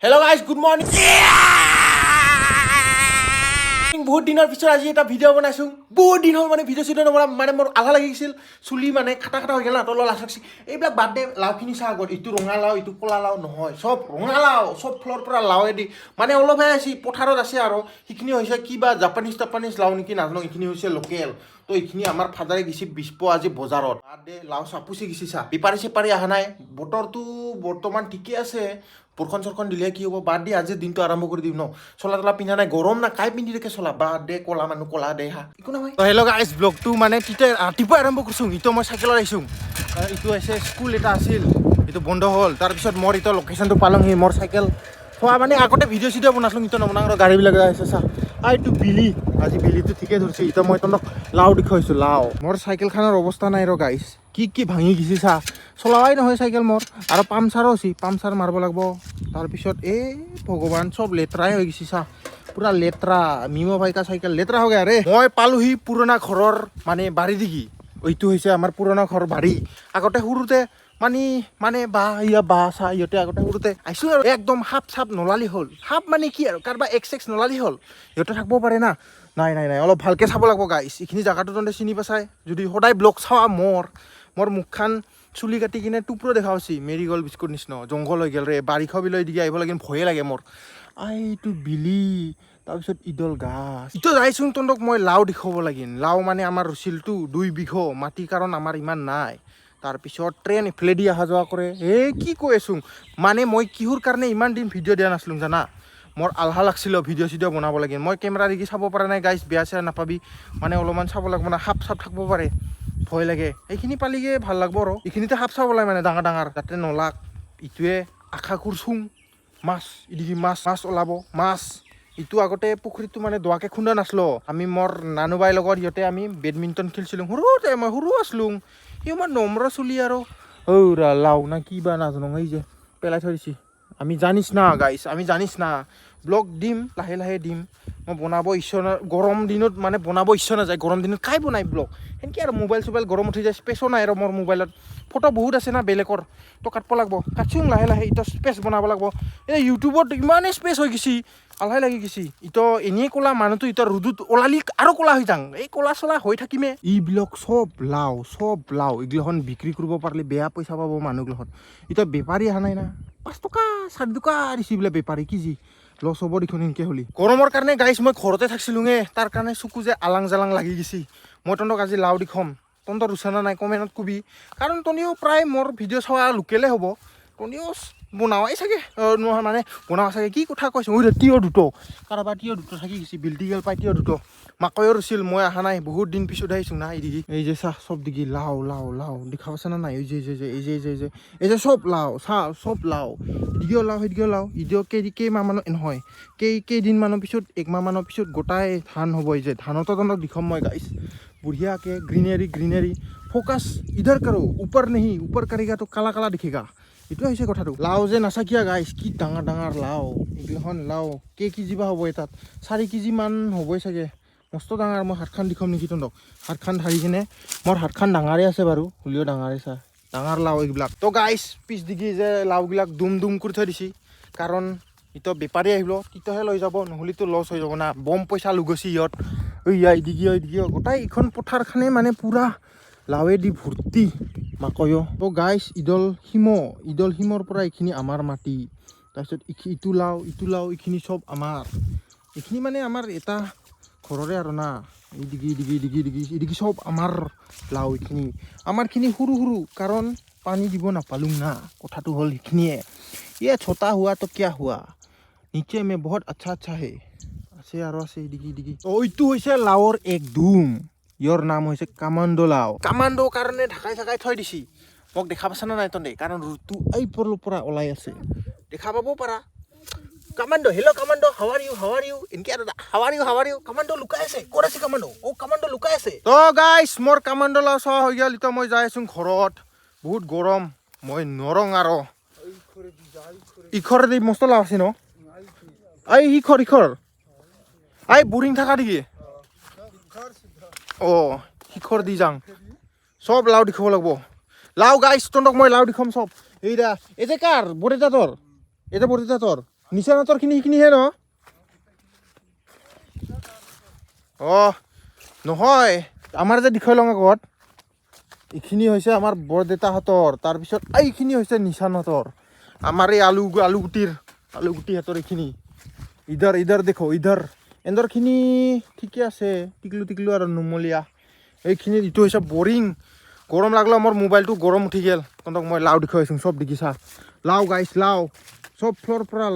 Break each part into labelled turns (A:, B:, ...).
A: Hello guys, good morning. বহুত দিনৰ পিছত আজি এটা ভিডিঅ' বনাইছো। বহুত দিন হ'ল মানে ভিডিঅ' চিডিঅ' নবনা মানে মোৰ আধা লাগিছিল। চুলি মানে খাটা হৈ গ'ল না তলৰ লাচ লাগছি। এইবিলাক বাদ দে লাওখিনি চা আগত ইটো ৰঙা লাও ইটো ক'লা লাও নহয়। চব ৰঙা লাও চব ফলৰ পৰা লাওৱেদি মানে অলপহে আছে পথাৰত আছে আৰু সেইখিনি হৈছে কিবা জাপানিজ লাও নেকি নাজানো এইখিনি হৈছে লোকেল। তো এইখিনি আমাৰ ফাদাৰে গেছি বিছপ আজি বজাৰত। বাদ দে লাও চাপুচি গেছি চা। বেপাৰী চেপাৰী অহা নাই। বতৰটো বৰ্তমান ঠিকে আছে। বৰষুণ চৰখন দিলে কি হ'ব বাদ দি আজি দিনটো আৰম্ভ কৰি দিম ন। চলা তলা পিন্ধা নাই গৰম না কাই পিন্ধি থাকে চলা বাদ দে ক'লা মানুহ ক'লা দে হা একো নহয়। হেল্ল' গাইজ ব্লগটো মানে তেতিয়া ৰাতিপুৱা আৰম্ভ কৰিছোঁ। ইটো মই চাইকেলত আহিছোঁ। ইটো আছে স্কুল এটা আছিল এইটো বন্ধ হ'ল। তাৰপিছত মোৰ এতিয়া লোকেশ্যনটো পালোঁহি মোৰ চাইকেল থোৱা মানে আগতে ভিডিঅ' চিডিঅ' বনাইছিলোঁ ইটো নবনাওঁ গাড়ীবিলাক আছে চা। এইটো বিলি আজি বিলিটো ঠিকে ধৰিছে। এতিয়া মই তোমাক লাও দেখুৱাইছোঁ লাও। মোৰ চাইকেলখনৰ অৱস্থা নাই ৰ গাইজ কি ভাঙি গেছি চা। চলাৱাই নহয় চাইকেল মোৰ আৰু পামচাৰো আছে পামচাৰ মাৰিব লাগিব। তাৰপিছত এই ভগৱান চব লেতেৰাই হৈ গৈছে চা পুৰা লেতেৰা মিমো ভাইকা চাইকেল লেতেৰা হৈ গ'ল ৰে। মই পালোহি পুৰণা ঘৰৰ মানে বাৰী দিগি। এইটো হৈছে আমাৰ পুৰণা ঘৰ বাৰী। আগতে সৰুতে মানে বাহ চা ইহঁতে আগতে সৰুতে আহিছোঁ আৰু একদম সাপ চাপ নলালি হ'ল। সাপ মানে কি আৰু কাৰোবাৰ এক্স নলালি হ'ল সিহঁতে থাকিব পাৰে না। নাই অলপ ভালকৈ চাব লাগিব গাইছ। এইখিনি জেগাটো তহঁতে চিনি পাইছাই যদি সদায় ব্লগ চাৱা মোৰ মুখখন চুলি কাটি কিনে টুকুৰা দেখা পাইছি মেৰি গ'ল বিস্কুট নিচিনা জংঘল হৈ গ'ল ৰে। বাৰিষা বিলৈ দিগি আহিব লাগিল ভয়ে লাগে মোৰ। এইটো বিলি তাৰপিছত ইডল গাছ ইটো যাইচোন তহঁতক মই লাও দেখুৱাব লাগিল। লাও মানে আমাৰ ৰুচিলটো 2 বিঘা মাটি কাৰণ আমাৰ ইমান নাই। তাৰপিছত ট্ৰেইন ইফালেদি অহা যোৱা কৰে। কি কৈ আছোঁ মানে মই কিহৰ কাৰণে ইমান দিন ভিডিঅ' দিয়া নাছিলোঁ জানা। মোৰ আলহা লাগছিল ভিডিঅ' চিডিঅ' বনাব লাগে। মই কেমেৰা দেখি চাব পৰা নাই গাইছ বেয়া চেয়া নাপাবি মানে অলপমান চাব লাগিব না। সাপ চাপ থাকিব পাৰে ভয় লাগে। এইখিনি পালিগে ভাল লাগব আৰু এইখিনিতে সাপ চাব লাগে মানে ডাঙৰ যাতে নলাক। ইটোৱে আশা কৰছোং মাছ ইদিগি মাছ ওলাব মাছ। ইটো আগতে পুখুৰীটো মানে দোৱাকৈ খুন্দা নাছিলোঁ আমি মোৰ নানুবাইৰ লগত সিহঁতে আমি বেডমিণ্টন খেলিছিলোঁ সৰুতে মই সৰু আছিলোঁ। সি আমাৰ নম্ৰ চলি আৰু লাও না কি বা নাজানো এই যে পেলাই থৈ দিছি। আমি জানিছ না গাইছ আমি জানিছ না ব্লগ দিম লাহে দিম। মই বনাব ইচ্ছা না গৰম দিনত মানে বনাব ইচ্ছা নাযায়। গৰম দিনত কাই বনাই ব্লগ সেনেকৈ আৰু মোবাইল চোবাইল গৰম উঠি যায়। স্পেচো নাই আৰু মোৰ মোবাইলত ফটো বহুত আছে না বেলেগৰ তো কাটব লাগিব কাটছোং লাহে এতিয়া স্পেচ বনাব লাগিব। এই ইউটিউবত ইমানেই স্পেচ হৈ গৈছি আলহাই লাগি গৈছি। ইটো এনেই ক'লা মানুহটো এতিয়া ৰ'দত ওলালি আৰু ক'লা হৈ যাং। এই ক'লা চলা হৈ থাকিমে। এইবিলাক চব লাও এইগিলাখন বিক্ৰী কৰিব পাৰিলে বেয়া পইচা পাব মানুহগিলাখন। এতিয়া বেপাৰী অহা নাই না 5 টকা 4 টকা দিছি বোলে বেপাৰী কি লছ হ'ব দেখোন এনেকৈ হ'লি। গৰমৰ কাৰণে গাইছ মই ঘৰতে থাকিছিলোঁগে তাৰ কাৰণে চকু যে আলাং জালাং লাগি গৈছি। মই তহঁতক আজি লাও দেখুৱাম তহঁতৰ ৰুচানা নাই কমেণ্টত কবি কাৰণ তহঁতিও প্ৰায় মোৰ ভিডিঅ' চোৱা লোকেলে হ'ব। তহঁতিও বনাৱাই চাগে নহয় মানে বনাৱা চাগে কি কথা কৈছোঁ তিয়হ দুটো কাৰোবাৰ তিয়হ দুটো থাকি গৈছে বিল্টিগেল পাই তিয়হ দুটো মাকৈও ৰুছিল মই অহা নাই বহুত দিন পিছত আহিছোঁ না এইদিগি এই যে চাহ চব দিগি লাও দেখা পাইছা না নাই। এই যে চব লাও চাহ চব লাও ইদিগেও লাও সেইদিগেও লাও ইদিও কেইমাহ মানৰ নহয় কেইদিনমানৰ পিছত 1 মাহ মানৰ পিছত গোটাই ধান হ'ব। এই যে ধানতো তহঁতক দেখুৱাম মই গাইছ বঢ়িয়াকৈ গ্ৰীনেৰী ফ'কাছ ইধৰ কাৰো ওপৰ নেহি ওপৰ কাৰিগা তো কালা দেখিগা। এইটো হৈছে কথাটো। লাও যে নাচাকিয়া গাইছ কি ডাঙৰ লাও এইগিলাখন লাও কেজি বা হ'ব এটাত 4 কেজি মান হ'বই চাগে মস্ত ডাঙৰ। মই হাতখন দেখুৱাম নেকি তহঁতক হাতখন ধাৰি কিনে মোৰ হাতখন ডাঙৰে আছে বাৰু হ'লেও ডাঙৰে চা ডাঙৰ লাও এইবিলাক। তো গাইছ পিছ দিগি যে লাওবিলাক দুম কৰি থৈ দিছি কাৰণ ইটো বেপাৰী আহিব তেতিয়াহে লৈ যাব নহ'লেতো লছ হৈ যাব না। বম পইচা লুগছি ইহঁত ইদিগি গোটাই এইখন পথাৰখনে মানে পুৰা লাওৱেদি ভৰ্তি মাকৈও। তো গাইছ ইডল হিমৰ পৰা এইখিনি আমাৰ মাটি। তাৰপিছত ইটো লাও এইখিনি চব আমাৰ এইখিনি মানে আমাৰ এটা ঘৰৰে আৰু না। ইদিগি চব আমাৰ লাও এইখিনি আমাৰখিনি সৰু কাৰণ পানী দিব নাপালোঁ না। কথাটো হ'ল সেইখিনিয়ে ये छोटा हुआ तो क्या हुआ नीचे में बहुत अच्छा है আছে আৰু আছে ইদিগি। এইটো হৈছে লাওৰ একদম ইয়াৰ নাম হৈছে কামাণ্ডো লাও। কামাণ্ডো কাৰণে ঢাকাই থৈ দিছি মোক দেখা পাইছা না নাই তহঁতে কাৰণ ৰুটো এই পৰা ওলাই আছে দেখা পাব পাৰা। Commando hello' commando how are you এনেকৈ আৰু হাউ আৰ ইউ কামাণ্ডো লুকাই আছে ক'ত আছে কামাণ্ডো কামাণ্ডো লুকাই আছে। তো গাইছ মোৰ কামাণ্ডো লাও চোৱা হৈ গ'ল। এতিয়া মই যাই আছোঁ ঘৰত বহুত গৰম মই নৰং আৰু ইখৰ দি মস্ত লাও আছে ন এই ইখৰ এই বৰিং থাকা নেকি শিখৰ দি যাং চব লাও দেখিব লাগিব। লাও গাইছ তহঁতক মই লাও দেখুৱাম চব। এই যে কাৰ বৰ্তিতা তোৰ নিচানাতৰখিনি সেইখিনিহে ন অঁ নহয় আমাৰ যে দিখৈ লং আগত এইখিনি হৈছে আমাৰ বৰদেউতাহঁতৰ তাৰপিছত এইখিনি হৈছে নিচানহঁতৰ আমাৰ এই আলুগুটিহঁতৰ এইখিনি ইধৰ দেখো ইধৰ এন্দৰখিনি ঠিকে আছে টিকলু আৰু নুমলীয়া এইখিনিত ইটো হৈছে বৰিং গৰম লাগলো মোৰ মোবাইলটো গৰম উঠি গেল তহঁতক মই লাও দেখুৱাইছোঁ চব দেখিছা লাও গাইছ লাও চব ফ্ল'ৰ পৰা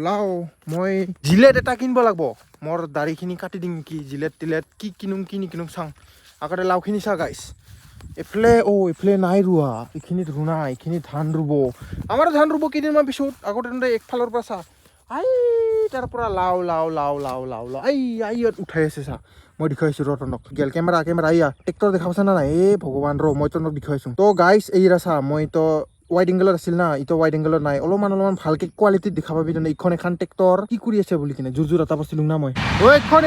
A: লাও মই জিলেট এটা কিনিব লাগিব মোৰ দাড়িখিনি কাটি দিম নেকি জিলেট টিলেট কি নিকিনোং চাং আগতে লাওখিনি চা গাইছ এইফালে নাই ৰোৱা এইখিনিত ৰোৱা নাই এইখিনিত ধান ৰুব আমাৰ ধান ৰুব কেইদিনমান পিছত আগতে একফালৰ পৰা চা তাৰ পৰা লাও ইয়াত উঠাই আছে চা মই দেখুৱাইছোঁ ৰ তহঁতক গেল কেমেৰা আইয়া ট্ৰেক্টৰ দেখা পাইছা না নাই ভগৱান ৰ মই তহঁতক দেখুৱাইছোঁ তো গাইছ এইৰা চা মই তো ৱাইড এংগলত আছিল না ইটো ৱাইড এংগলত নাই অলপমান ভালকে কোৱালিটিত দেখা পাবি তহঁতে এইখন এখন ট্ৰেক্টৰ কি কৰি আছে বুলি কিনে জোৰ এটা পাইছিলোঁ না মই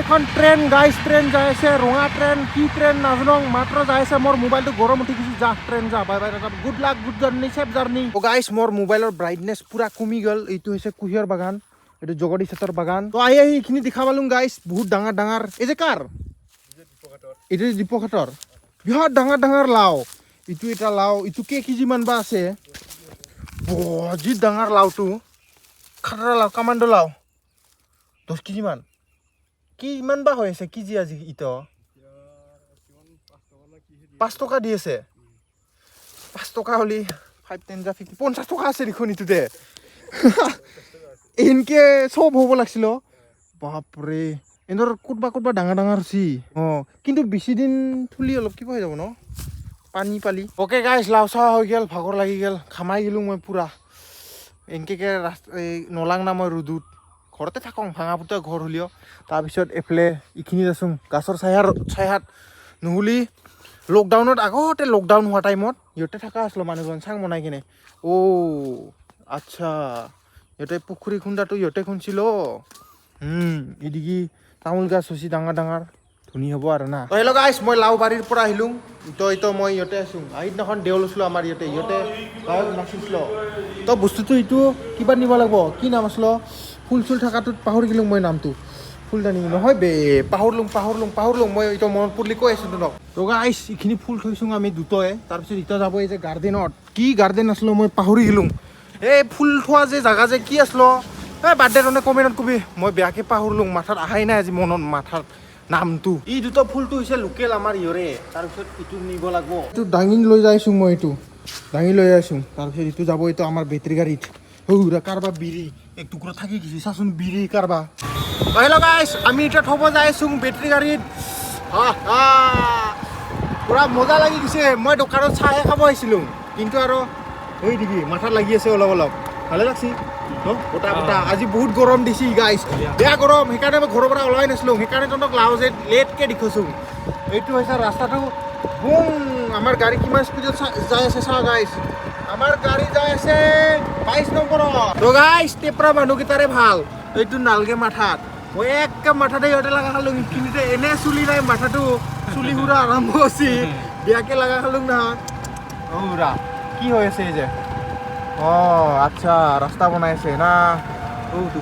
A: এখন ট্ৰেইন গাইছ ট্ৰেইন যাই আছে ৰঙা ট্ৰেইন কি ট্ৰেইন নাজানো মাত্ৰ যাই আছে মোৰ মোবাইলটো গৰম উঠি গৈছে যা ট্ৰেইন যা bye good luck good journey safe journey guys মোৰ মোবাইলৰ ব্ৰাইটনেছ পুৰা কমি গ'ল এইটো হৈছে কুঁহিয়াৰ বাগান এইটো জগদীশহঁতৰ বাগান তো আহি এইখিনি দেখা পালোঁ গাইছ বহুত ডাঙৰ এই যে কাৰ এইটো দীপকহঁতৰ বিৰাট ডাঙৰ লাও ইটো এটা লাও ইটো কেজিমান বা আছে যি ডাঙৰ লাওটো খাতৰা লাও কামাণ্ডো লাও 10 কেজিমান কিমান বা হৈ আছে কেজি আজি ইটো 5 টকা দি আছে 5 টকা হ'লি 5 10 50 50 টকা আছে দেখোন ইটোতে এনকে চব হ'ব লাগিছিল বাপৰে এন্দৰ ক'তবা ডাঙৰ হৈছি কিন্তু বেছি দিন থুলি অলপ কিবা হৈ যাব ন পানী পালি অ'কে গাইছ লাও চাহ হৈ গ'ল ভাগৰ লাগি গ'ল খামাই গ'লোঁ মই পুৰা এনকে নলাং না মই ৰ'দত ঘৰতে থাকোঁ ভাঙা পুতা ঘৰ হ'লেও তাৰপিছত এইফালে এইখিনিত আছোঁ গাছৰ ছায়াত নহ'লি লকডাউনত আগতে লকডাউন হোৱা টাইমত ইহঁতে থকা আছিলোঁ মানুহজন চাং বনাই কিনে আচ্ছা ইহঁতে পুখুৰী খুন্দাটো ইহঁতে খুন্দিছিল এদিকে তামোল গাছ হৈছে ডাঙৰ ধুনী হ'ব আৰু না হেল্ল' গাইছ মই লাও বাৰীৰ পৰা আহিলোঁ তো মই ইহঁতে আছোঁ সেইদিনাখন দেউল আছিলোঁ আমাৰ ইহঁতে গাঁৱত নাচিছিলোঁ তো বস্তুটো এইটো কিবা নিব লাগিব কি নাম আছিল ফুল চুল থকাটোত পাহৰি গ'লোঁ মই নামটো ফুলদানি নহয় পাহৰলোঁ মই এইটো মনত পৰিলি কৈ আছোঁ তহঁতক তো গাইছ এইখিনি ফুল থৈছোঁ আমি দুটাই তাৰপিছত এতিয়া যাব এই যে গাৰ্ডেনত কি গাৰ্ডেন আছিলোঁ মই পাহৰি গ'লোঁ এই ফুল থোৱা যে জাগা যে কি আছিলো বাৰ্থডে তহঁতে কমেণ্টত কবি মই বেয়াকৈ পাহৰিলোঁ মাথাত আহাই নাই আজি মনত মাথাত নামটো এই দুটা ফুলটো হৈছে লোকেল আমাৰ ইয়ৰে তাৰপিছত ইটো নিব লাগিব এইটো দাঙি লৈ যাইছোঁ মই তাৰপিছত ইটো যাব এইটো আমাৰ বেটেৰী গাড়ীত কাৰবা বিৰি এক টুকুৰা থাকি গৈছে চাচোন বিৰি কাৰবা হেল্ল' গাইছ আমি এতিয়া থ'ব যাইছোঁ বেটেৰী গাড়ীত পুৰা মজা লাগি গৈছে মই দোকানত চাহে খাব আহিছিলোঁ কিন্তু আৰু এই দেখি মাথাত লাগি আছে অলপ ভালে লাগছি বতা আজি বহুত গৰম দিছি গাইছ বেয়া গৰম সেইকাৰণে মই ঘৰৰ পৰা ওলাই নাছিলোঁ সেইকাৰণে তহঁতক লাও যে লেটকৈ দেখুৱাইছোঁ এইটো হৈছে ৰাস্তাটো আমাৰ গাড়ী কিমান স্পীডত যাই আছে চা গাইছ আমাৰ গাড়ী যাই আছে 22 নম্বৰত তো গাইছ টেপৰা মানুহকেইটাৰে ভাল এইটো নালগে মাথাত মই একে মাথাতে ইহঁতে লগা খালোঁ এইখিনিতে এনে চুলি নাই মাথাটো চুলি সুৰা আৰম্ভ হৈছে বেয়াকৈ লগা খালোঁ না কি হৈ আছে এই যে আচ্ছা ৰাস্তা বনাই আছে না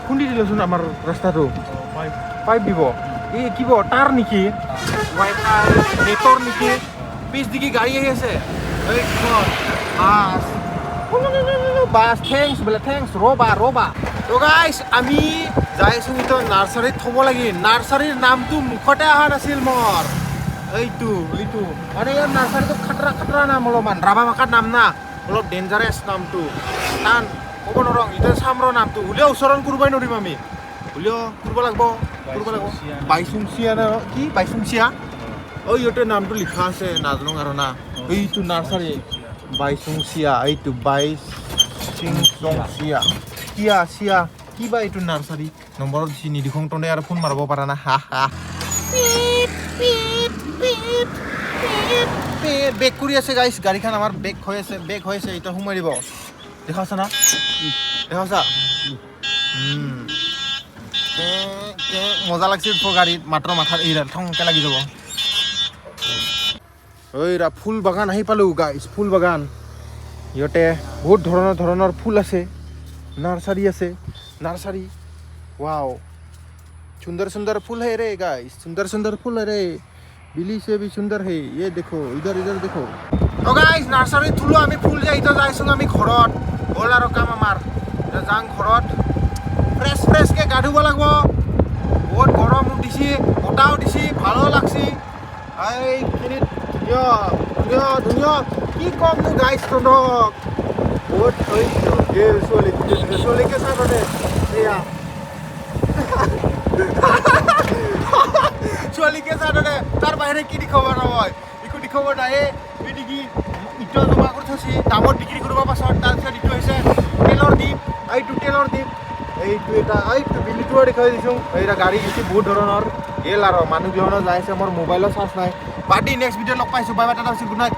A: খুন্দি দিলেচোন আমাৰ ৰাস্তাটো পাইপ দিব এই কিব তাৰ নেকি নেটৰ নেকি পিছ দিকে গাড়ী আহি আছে বাছ থেংকছ ৰ'বা তো গাইছ আমি যাই আছোঁ এইটো নাৰ্চাৰীত থ'ব লাগিল নাৰ্চাৰীৰ নামটো মুখতে অহা নাছিল মোৰ এইটো মানে ইয়াৰ নাৰ্চাৰীটো খাতৰা নাম অলপমান ৰাভা ভাষাৰ নাম না অলপ ডেঞ্জাৰাছ নামটো টান ক'ব নোৱাৰোঁ এতিয়া চাম ৰ নামটো হ'লেও ওচৰত কৰিবই নোৱাৰিম আমি হ'লেও কৰিব লাগিব বাইচুংচিয়া না কি বাইচুংচিয়া ইহঁতে নামটো লিখা আছে নাজানো আৰু না এইটো নাৰ্চাৰী বাইচুংচিয়া এইটো চিয়া কিবা এইটো নাৰ্চাৰী নম্বৰত দিছি নিদিখোঁ তহঁতে আৰু ফোন মাৰিব পাৰা না বেক কৰি আছে গাইছ গাড়ীখন আমাৰ বেক হৈ আছে এতিয়া সোমাই দিব দেখাছা না মজা লাগছে গাড়ীত মাত্ৰ মাথাত এইৰা ঠংকে লাগি যাব ফুল বাগান আহি পালোঁ গাইছ ফুল বাগান ইহঁতে বহুত ধৰণৰ ফুল আছে নাৰ্চাৰী আছে नर्सरी वाओ सुंदर सुंदर फूल है रे गाइस सुंदर सुंदर फूल है रे बिली से भी सुंदर है ये देखो इधर इधर देखो तो गाइस नर्सरी थुलो आमी फूल जाय इधर जायसुं आमी घरत हल आरो काम आमार जां घरत फ्रेश फ्रेश के गाधुब लागबो बहुत गरम दिसि बताव दिसि भालो लागसि এই খিনিত ধুনীয়া ধুনীয়া ধুনীয়া কি কম নো গাইস তনক বহুত থৈছো গেল চলিকে চাবনে এয়া চলিকে চাবনে তার বাইরে কি খবর হয় ইকো খবর নাই বিডিগি ইটো জমা কৰি থৈছি দামত বিক্ৰী কৰিব পাছত তাৰ পিছত ইটো হৈছে তেলৰ দ্বীপ এইটো তেলৰ দ্বীপ এইটো এটা এইটো বিলিটো দেখাই দিছোঁ এইটা গাড়ী গেছি বহুত ধৰণৰ গেল আৰু মানুহ গিহনৰ যাইছে মোৰ মোবাইলৰ চাৰ্জ নাই বাদি নেক্সট ভিডিঅ' লগ পাইছোঁ bye bye Tata good night